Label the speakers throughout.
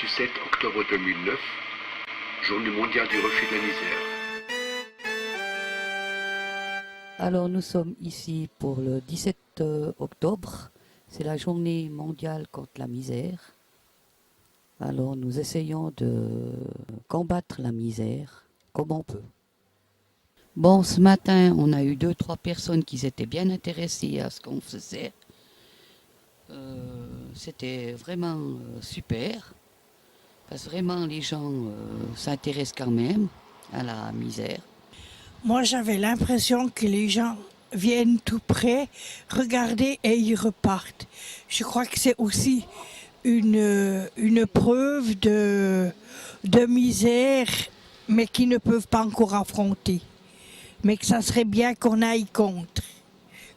Speaker 1: 17 octobre 2009, journée mondiale du refus de la misère.
Speaker 2: Alors nous sommes ici pour le 17 octobre, c'est la journée mondiale contre la misère. Alors nous essayons de combattre la misère comme on peut. Bon, ce matin, on a eu 2-3 personnes qui étaient bien intéressées à ce qu'on faisait. C'était vraiment super, parce que vraiment les gens s'intéressent quand même à la misère.
Speaker 3: Moi, j'avais l'impression que les gens viennent tout près, regarder et ils repartent. Je crois que c'est aussi une preuve de misère, mais qu'ils ne peuvent pas encore affronter. Mais que ça serait bien qu'on aille contre,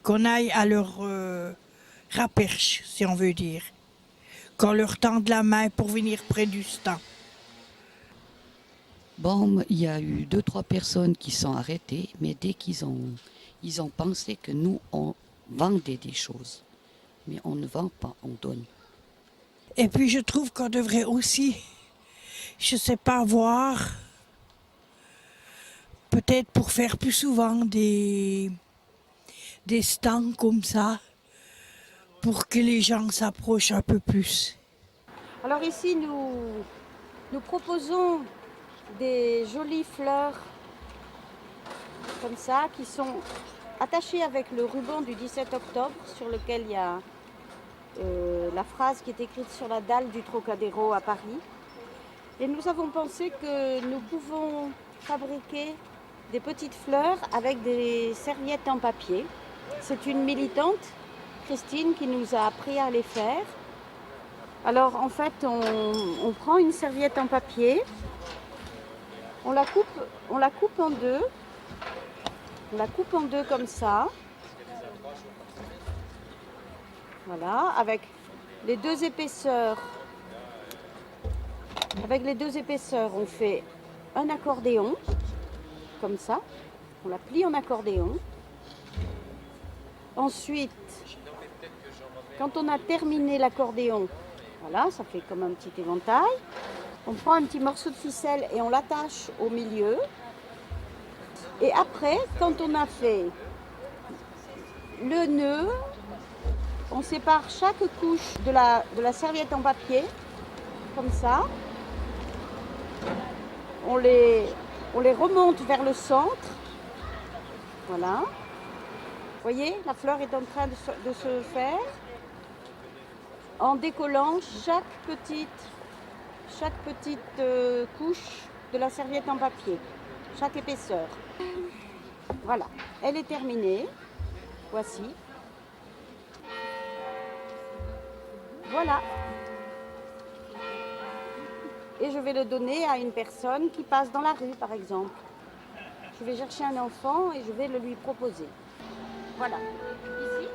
Speaker 3: qu'on aille à leur raperche, si on veut dire. Qu'on leur tende la main pour venir près du stand.
Speaker 2: Bon, il y a eu 2-3 personnes qui sont arrêtées, mais dès qu'ils ont pensé que nous, on vendait des choses. Mais on ne vend pas, on donne.
Speaker 3: Et puis je trouve qu'on devrait aussi, je sais pas, voir, peut-être pour faire plus souvent des stands comme ça, pour que les gens s'approchent un peu plus.
Speaker 4: Alors ici, nous proposons des jolies fleurs comme ça qui sont attachées avec le ruban du 17 octobre sur lequel il y a la phrase qui est écrite sur la dalle du Trocadéro à Paris. Et nous avons pensé que nous pouvons fabriquer des petites fleurs avec des serviettes en papier. C'est une militante, Christine, qui nous a appris à les faire. Alors en fait, on prend une serviette en papier, on la coupe en deux, comme ça. Voilà, avec les deux épaisseurs. Avec les deux épaisseurs, on fait un accordéon, comme ça. On la plie en accordéon. Ensuite, quand on a terminé l'accordéon, voilà, ça fait comme un petit éventail. On prend un petit morceau de ficelle et on l'attache au milieu. Et après, quand on a fait le nœud, on sépare chaque couche de la serviette en papier, comme ça. On les remonte vers le centre. Voilà. Vous voyez, la fleur est en train de se faire en décollant chaque petite couche de la serviette en papier, chaque épaisseur. Voilà, elle est terminée. Voici. Voilà. Et je vais le donner à une personne qui passe dans la rue, par exemple. Je vais chercher un enfant et je vais le lui proposer. Voilà. Ici.